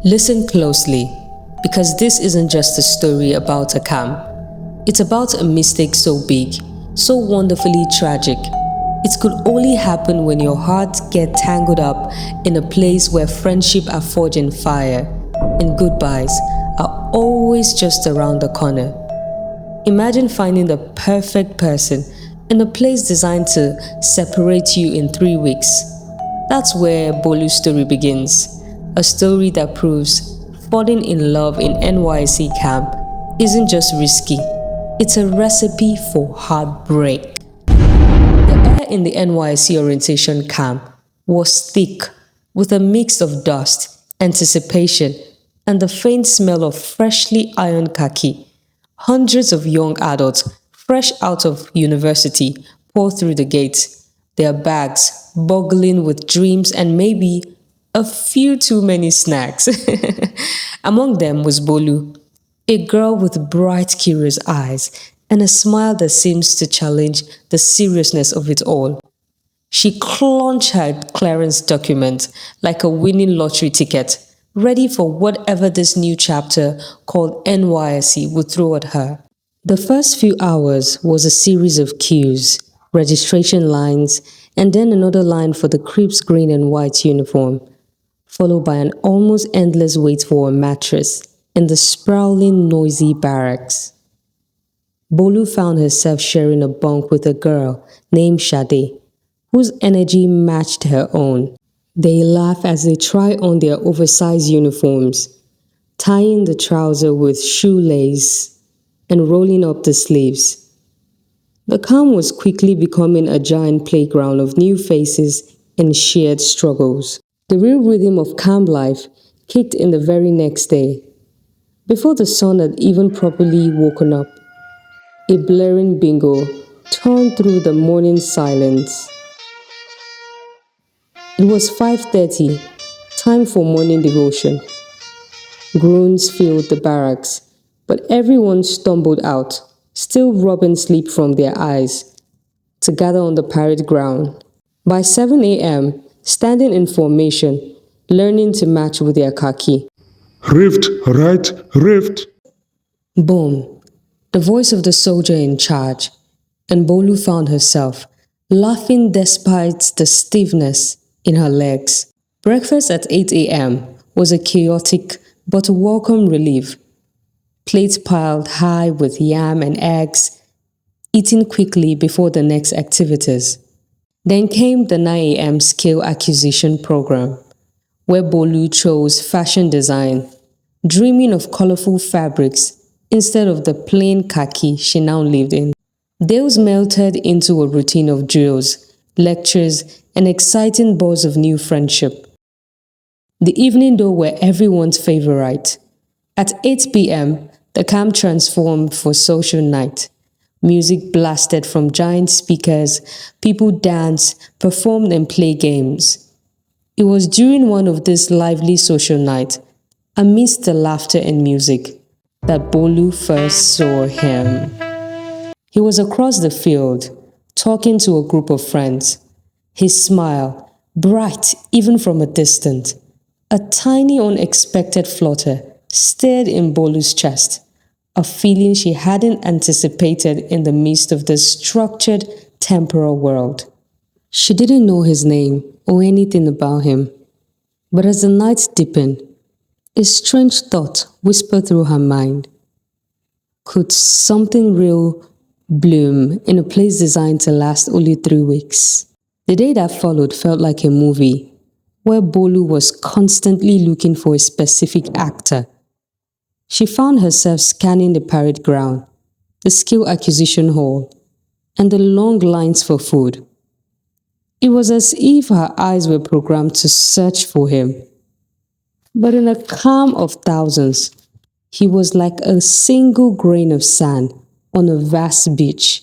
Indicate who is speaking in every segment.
Speaker 1: Listen closely, because this isn't just a story about a camp. It's about a mistake so big, so wonderfully tragic. It could only happen when your heart gets tangled up in a place where friendship are forging fire and goodbyes are always just around the corner. Imagine finding the perfect person in a place designed to separate you in 3 weeks. That's where Bolu's story begins. A story that proves falling in love in NYSC camp isn't just risky, it's a recipe for heartbreak. The air in the NYSC orientation camp was thick with a mix of dust, anticipation, and the faint smell of freshly ironed khaki. Hundreds of young adults, fresh out of university, pour through the gates, their bags boggling with dreams and maybe a few too many snacks. Among them was Bolu, a girl with bright, curious eyes and a smile that seems to challenge the seriousness of it all. She clenched her clearance document like a winning lottery ticket, ready for whatever this new chapter called NYSC would throw at her. The first few hours was a series of queues, registration lines, and then another line for the Crips green and white uniform, followed by an almost endless wait for a mattress in the sprawling, noisy barracks. Bolu found herself sharing a bunk with a girl named Sade, whose energy matched her own. They laugh as they try on their oversized uniforms, tying the trouser with shoelace and rolling up the sleeves. The camp was quickly becoming a giant playground of new faces and shared struggles. The real rhythm of camp life kicked in the very next day. Before the sun had even properly woken up, a blaring bingo turned through the morning silence. It was 5:30, time for morning devotion. Groans filled the barracks, but everyone stumbled out, still rubbing sleep from their eyes, to gather on the parade ground. By 7 a.m., standing in formation, learning to match with their khaki.
Speaker 2: Rift, right, rift.
Speaker 1: Boom, the voice of the soldier in charge, and Bolu found herself laughing despite the stiffness in her legs. Breakfast at 8 a.m. was a chaotic but welcome relief. Plates piled high with yam and eggs, eaten quickly before the next activities. Then came the 9 a.m. skill acquisition program, where Bolu chose fashion design, dreaming of colorful fabrics instead of the plain khaki she now lived in. Days melted into a routine of drills, lectures, and exciting buzz of new friendship. The evening though were everyone's favorite. At 8 p.m., the camp transformed for social night. Music blasted from giant speakers, people danced, performed and played games. It was during one of these lively social nights, amidst the laughter and music, that Bolu first saw him. He was across the field, talking to a group of friends. His smile, bright even from a distance, a tiny unexpected flutter stirred in Bolu's chest, a feeling she hadn't anticipated in the midst of this structured, temporal world. She didn't know his name or anything about him, but as the night deepened, a strange thought whispered through her mind. Could something real bloom in a place designed to last only 3 weeks? The day that followed felt like a movie, where Bolu was constantly looking for a specific actor. She found herself scanning the parade ground, the skill acquisition hall, and the long lines for food. It was as if her eyes were programmed to search for him. But in a calm of thousands, he was like a single grain of sand on a vast beach.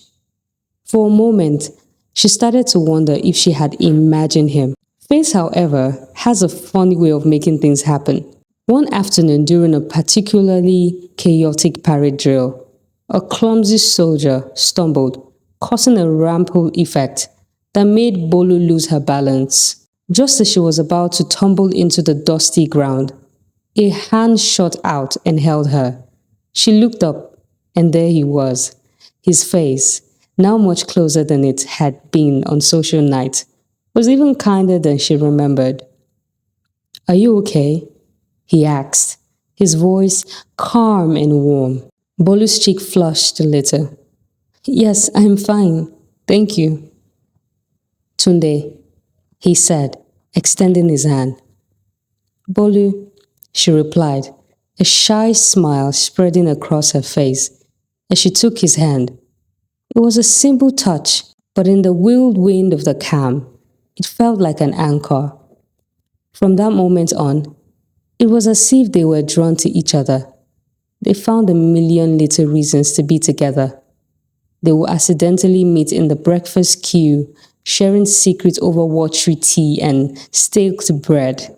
Speaker 1: For a moment, she started to wonder if she had imagined him. Fate, however, has a funny way of making things happen. One afternoon during a particularly chaotic parade drill, a clumsy soldier stumbled, causing a rampant effect that made Bolu lose her balance. Just as she was about to tumble into the dusty ground, A hand shot out and held her. She looked up, and there he was. His face, now much closer than it had been on social night, was even kinder than she remembered. "Are you okay?" he asked, his voice calm and warm. Bolu's cheek flushed a little. "Yes, I'm fine. Thank you." "Tunde," he said, extending his hand. "Bolu," she replied, a shy smile spreading across her face as she took his hand. It was a simple touch, but in the whirlwind of the calm, it felt like an anchor. From that moment on, it was as if they were drawn to each other. They found a million little reasons to be together. They would accidentally meet in the breakfast queue, sharing secrets over watery tea and staked bread.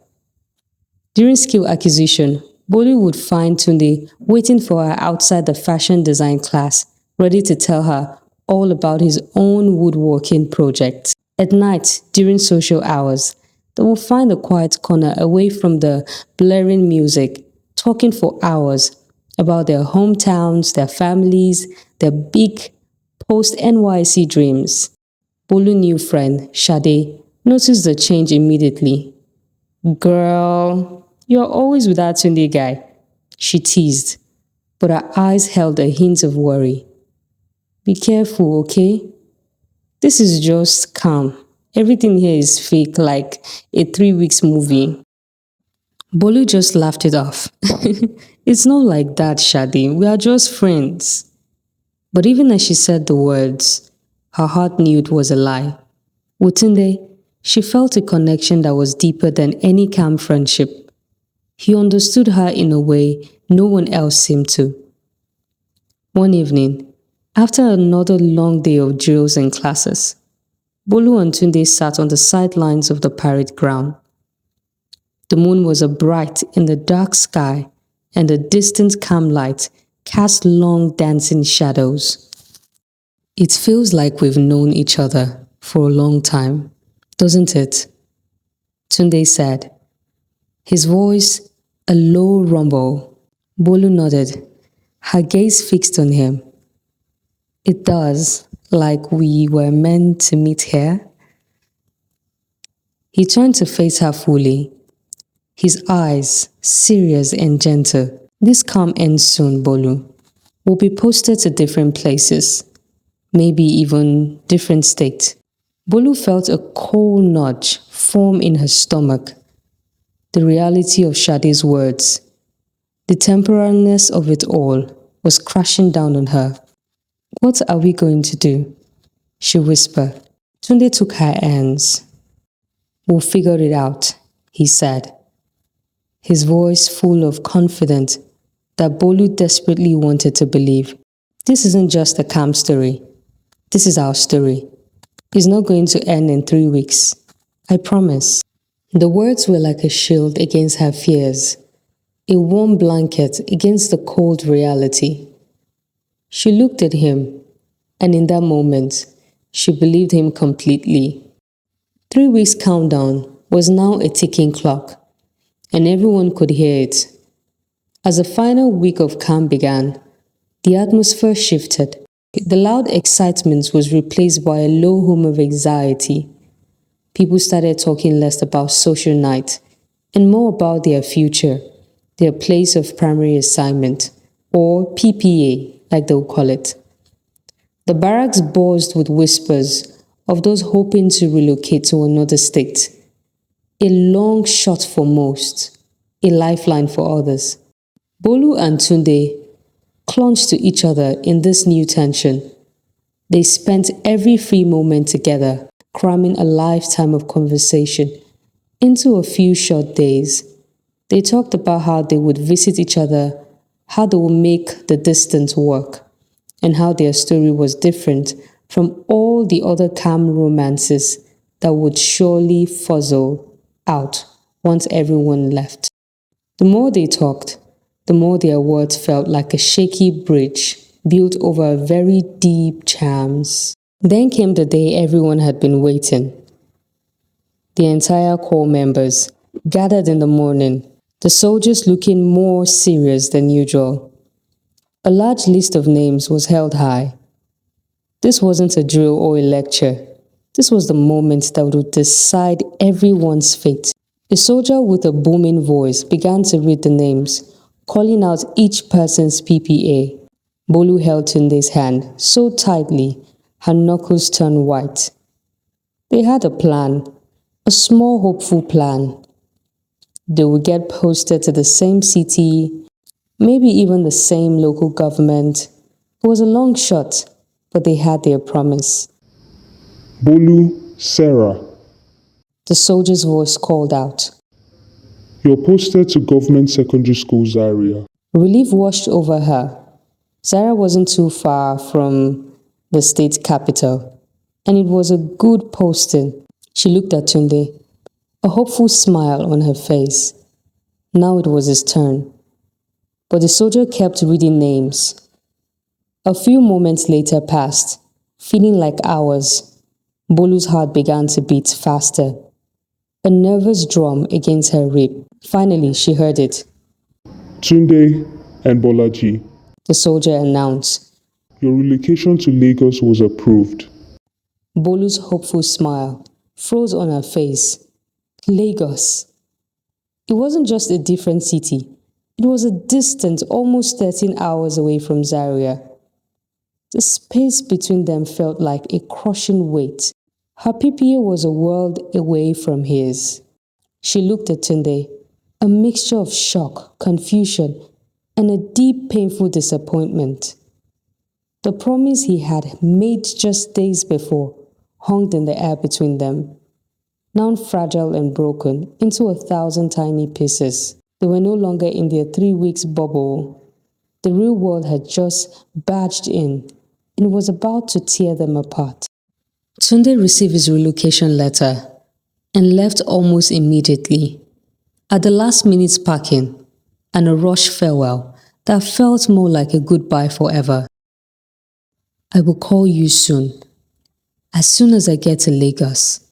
Speaker 1: During skill acquisition, Bolu would find Tunde waiting for her outside the fashion design class, ready to tell her all about his own woodworking project. At night, during social hours, they would find a quiet corner away from the blaring music, talking for hours about their hometowns, their families, their big post-NYSC dreams. Bolu's new friend, Sade, noticed the change immediately. "Girl, you're always with that Tunde guy," she teased, but her eyes held a hint of worry. "Be careful, okay? This is just calm. Everything here is fake, like a 3 weeks movie." Bolu just laughed it off. "It's not like that, Shadi. We are just friends." But even as she said the words, her heart knew it was a lie. With Tunde, she felt a connection that was deeper than any calm friendship. He understood her in a way no one else seemed to. One evening, after another long day of drills and classes, Bolu and Tunde sat on the sidelines of the parade ground. The moon was bright in the dark sky, and the distant calm light cast long dancing shadows. "It feels like we've known each other for a long time, doesn't it?" Tunde said, his voice a low rumble. Bolu nodded, her gaze fixed on him. "It does, like we were meant to meet here." He turned to face her fully, his eyes serious and gentle. "This calm ends soon, Bolu. We'll be posted to different places, maybe even different states." Bolu felt a cold nudge form in her stomach. The reality of Shade's words, the temporariness of it all, was crashing down on her. "What are we going to do?" she whispered. Tunde took her hands. "We'll figure it out," he said, his voice full of confidence that Bolu desperately wanted to believe. "This isn't just a calm story. This is our story. It's not going to end in 3 weeks. I promise." The words were like a shield against her fears, a warm blanket against the cold reality. She looked at him, and in that moment, she believed him completely. 3 weeks countdown was now a ticking clock, and everyone could hear it. As the final week of calm began, the atmosphere shifted. The loud excitement was replaced by a low hum of anxiety. People started talking less about social night and more about their future, their place of primary assignment, or PPA, like they'll call it. The barracks buzzed with whispers of those hoping to relocate to another state. A long shot for most, a lifeline for others. Bolu and Tunde clung to each other in this new tension. They spent every free moment together, cramming a lifetime of conversation into a few short days. They talked about how they would visit each other, how they would make the distance work, and how their story was different from all the other calm romances that would surely fizzle out once everyone left. The more they talked, the more their words felt like a shaky bridge built over very deep chasms. Then came the day everyone had been waiting. The entire core members gathered in the morning. the soldiers looking more serious than usual. A large list of names was held high. This wasn't a drill or a lecture. This was the moment that would decide everyone's fate. A soldier with a booming voice began to read the names, calling out each person's PPA. Bolu held Tunde's hand so tightly, her knuckles turned white. They had a plan, a small hopeful plan. They would get posted to the same city, maybe even the same local government. It was a long shot, but they had their promise.
Speaker 2: Bolu, Sarah,
Speaker 1: The soldier's voice called out.
Speaker 2: you're posted to Government Secondary School Zaria.
Speaker 1: Relief washed over her. Zaria wasn't too far from the state capital, and it was a good posting. She looked at Tunde, a hopeful smile on her face. Now it was his turn. But the soldier kept reading names. A few moments later passed, feeling like hours. Bolu's heart began to beat faster. A nervous drum against her rib. Finally, she heard it.
Speaker 2: Tunde and Bolaji,
Speaker 1: The soldier announced.
Speaker 2: your relocation to Lagos was approved.
Speaker 1: Bolu's hopeful smile froze on her face. Lagos. It wasn't just a different city. It was a distant, almost 13 hours away from Zaria. The space between them felt like a crushing weight. Her PPA was a world away from his. She looked at Tunde, a mixture of shock, confusion, and a deep, painful disappointment. The promise he had made just days before hung in the air between them, now fragile and broken into 1,000 tiny pieces. They were no longer in their 3 weeks bubble. The real world had just barged in and was about to tear them apart. Tunde received his relocation letter and left almost immediately. At the last minute's packing and a rushed farewell that felt more like a goodbye forever. I will call you as soon as I get to Lagos,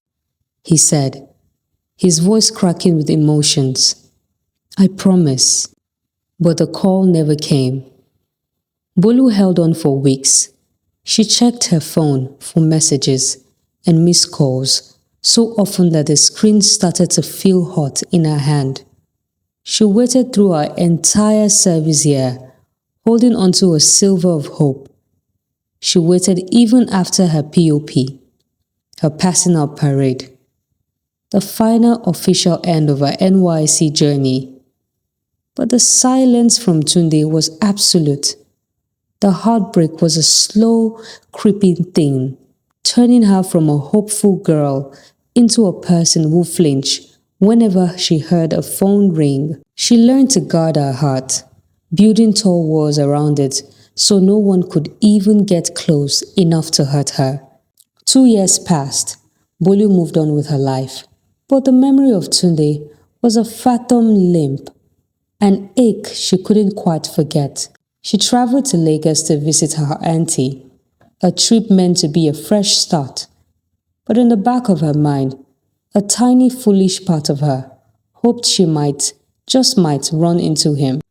Speaker 1: he said, his voice cracking with emotions. I promise. But the call never came. Bolu held on for weeks. She checked her phone for messages and missed calls so often that the screen started to feel hot in her hand. She waited through her entire service year, holding onto a silver of hope. She waited even after her POP, her passing out parade, the final official end of her NYSC journey. But the silence from Tunde was absolute. The heartbreak was a slow, creeping thing, turning her from a hopeful girl into a person who flinched whenever she heard a phone ring. She learned to guard her heart, building tall walls around it so no one could even get close enough to hurt her. 2 years passed. Bolu moved on with her life. But the memory of Tunde was a phantom limp, an ache she couldn't quite forget. She traveled to Lagos to visit her auntie, a trip meant to be a fresh start. But in the back of her mind, a tiny foolish part of her hoped she might, just might, run into him.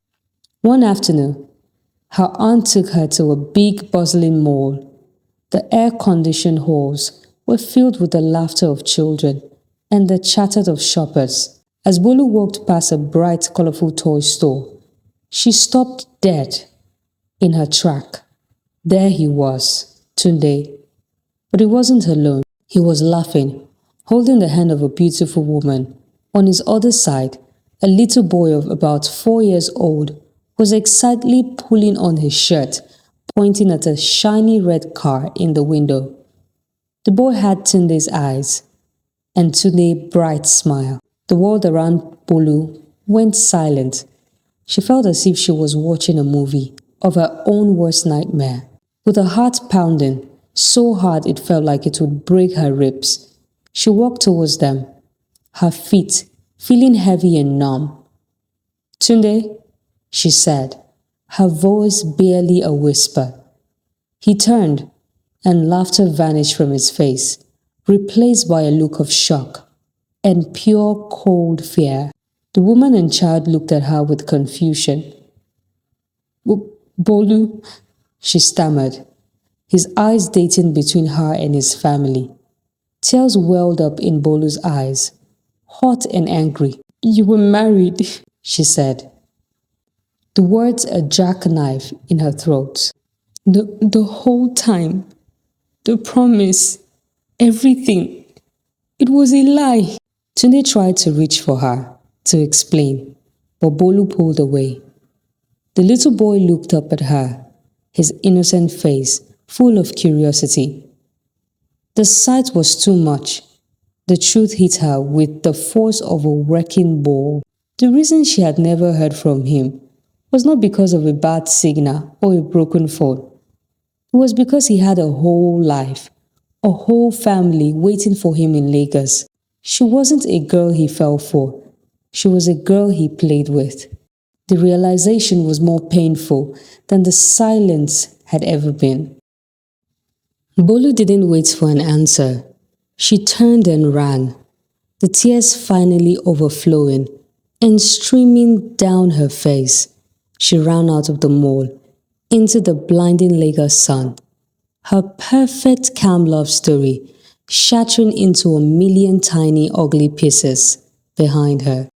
Speaker 1: One afternoon, her aunt took her to a big, bustling mall. The air-conditioned halls were filled with the laughter of children and the chatter of shoppers. As Bolu walked past a bright, colorful toy store, she stopped dead in her track. There he was, Tunde. But he wasn't alone. He was laughing, holding the hand of a beautiful woman. On his other side, a little boy of about 4 years old was excitedly pulling on his shirt, pointing at a shiny red car in the window. The boy had Tunde's eyes, and Tunde's bright smile. The world around Bolu went silent. She felt as if she was watching a movie of her own worst nightmare. With her heart pounding so hard it felt like it would break her ribs, she walked towards them, her feet feeling heavy and numb. Tunde, she said, her voice barely a whisper. He turned, and laughter vanished from his face, replaced by a look of shock and pure cold fear. The woman and child looked at her with confusion. Bolu, she stammered, his eyes dating between her and his family. Tears welled up in Bolu's eyes, hot and angry. You were married, she said. The words a jackknife in her throat. The whole time, the promise, everything. It was a lie. Tunde tried to reach for her, to explain, but Bolu pulled away. The little boy looked up at her, his innocent face full of curiosity. The sight was too much. The truth hit her with the force of a wrecking ball. The reason she had never heard from him was not because of a bad signal or a broken phone. It was because he had a whole life, a whole family waiting for him in Lagos. She wasn't a girl he fell for. She was a girl he played with. The realization was more painful than the silence had ever been. Bolu didn't wait for an answer. She turned and ran, the tears finally overflowing and streaming down her face. She ran out of the mall, into the blinding Lagos sun. Her perfect calm love story shattering into a million tiny ugly pieces behind her.